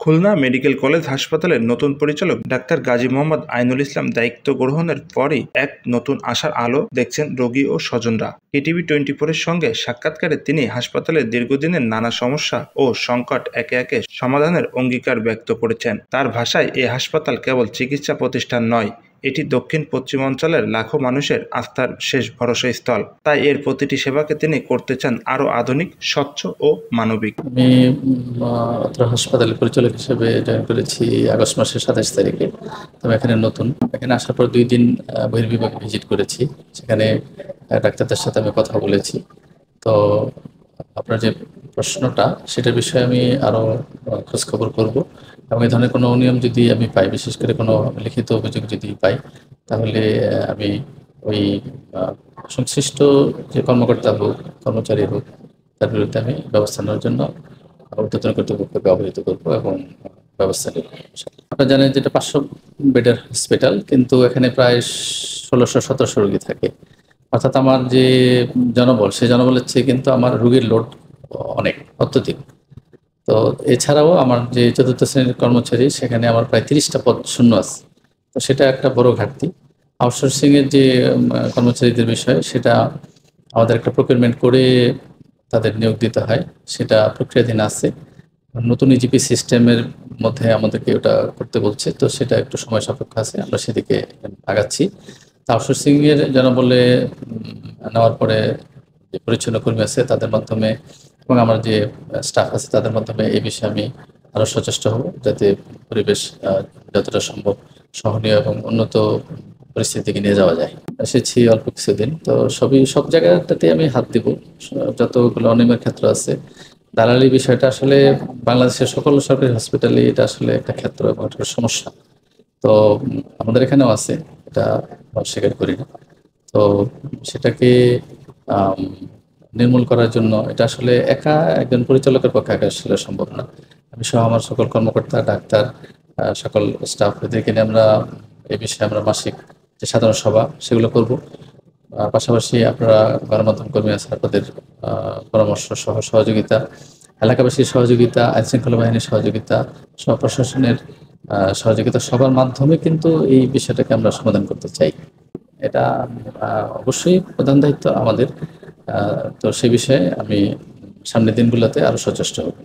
Khulna medical college হাসপাতালের নতুন পরিচালক ডাক্তার গাজী মোহাম্মদ আইনুল ইসলাম দায়িত্ব গ্রহণের পরই এক নতুন আশার আলো দেখছেন রোগী ও স্বজনরা। ETV24-এর সঙ্গে সাক্ষাৎকারে তিনি হাসপাতালের দীর্ঘদিনের নানা সমস্যা ও সংকট একে একে সমাধানের অঙ্গীকার ব্যক্ত করেছেন। তার ভাষায়, এ হাসপাতাল কেবল চিকিৎসা প্রতিষ্ঠান নয়, এটি দক্ষিণ পশ্চিমাঞ্চলের লাখো মানুষের আস্থার শেষ ভরসাস্থল। তাই এর প্রতিটি সেবাকে তিনি করতে চান আরও আধুনিক, স্বচ্ছ ও মানবিক। আমি অত্র হাসপাতালের পরিচালক হিসেবে জয়েন করেছি আগস্ট মাসের 27 তারিখে। তবে এখানে নতুন, এখানে আসার পর 2 দিন বহির্বিভাগে ভিজিট করেছি। সেখানে ডাক্তারদের সাথে আমি কথা বলেছি। তো আপনার যে প্রশ্নটা, সেটার বিষয়ে আমি আরও খোঁজখবর করব এবং এই ধরনের কোনো অনিয়ম যদি আমি পাই, বিশেষ করে কোনো লিখিত অভিযোগ যদি পাই, তাহলে আমি ওই সংশ্লিষ্ট যে কর্মকর্তা হোক, কর্মচারী হোক, তার বিরুদ্ধে আমি ব্যবস্থা নেওয়ার জন্য ঊর্ধ্বতন কর্তৃপক্ষকে অবহিত করবো এবং ব্যবস্থা নেব। আপনারা জানেন যেটা 500 বেডের হসপিটাল, কিন্তু এখানে প্রায় 1600-1700 রোগী থাকে। অর্থাৎ আমার যে জনবল, সেই জনবলের চেয়ে কিন্তু আমার রোগীর লোড অনেক অত্যধিক। তো এছাড়াও আমার যে 4র্থ শ্রেণীর কর্মচারী, সেখানে আমার প্রায় 30টা পদ শূন্য আছে। তো সেটা একটা বড় ঘাটতি। আউটসোর্সিংয়ের যে কর্মচারীদের বিষয়, সেটা আমাদের একটা প্রকিউরমেন্ট করে তাদের নিয়োগ দিতে হয়, সেটা প্রক্রিয়াধীন আছে। নতুন ইজিপি সিস্টেমের মধ্যে আমাদেরকে ওটা করতে বলছে, তো সেটা একটু সময় সাপেক্ষ আছে, আমরা সেদিকে আগাচ্ছি। আউটসোর্সিংয়ের জনবলে নেওয়ার পরে যে পরিচ্ছন্ন কর্মী আছে তাদের মাধ্যমে এবং আমার যে স্টাফ আছে তাদের মাধ্যমে এই বিষয়ে আমি আরও সচেষ্ট হব, যাতে পরিবেশ যতটা সম্ভব সহনীয় এবং উন্নত পরিস্থিতিকে নিয়ে যাওয়া যায়। এসেছি অল্প কিছুদিন, তো সব জায়গাটাতে আমি হাত দিব। যতগুলো অনিয়মের ক্ষেত্র আছে, দালালি বিষয়টা আসলে বাংলাদেশের সকল সরকারি হসপিটালে এটা আসলে একটা ক্ষেত্র এবং একটা সমস্যা। তো আমাদের এখানেও আছে, এটা অস্বীকার করি না। তো সেটাকে নির্মূল করার জন্য এটা আসলে একা একজন পরিচালকের পক্ষে একা আসলে সম্ভব না। আমি সহ আমার সকল কর্মকর্তা, ডাক্তার, সকল স্টাফ, এদেরকে নিয়ে আমরা এই বিষয়ে আমরা মাসিক যে সাধারণ সভা, সেগুলো করব। পাশাপাশি আপনারা গণমাধ্যম কর্মী আছে, আপনাদের পরামর্শ সহ সহযোগিতা, এলাকাবাসীর সহযোগিতা, আইনশৃঙ্খলা বাহিনীর সহযোগিতা, সব প্রশাসনের সহযোগিতা, সবার মাধ্যমে কিন্তু এই বিষয়টাকে আমরা সমাধান করতে চাই। এটা অবশ্যই প্রধান দায়িত্ব আমাদের। তো সে বিষয়ে আমি সামনের দিনগুলোতে আরও সচেষ্ট হব।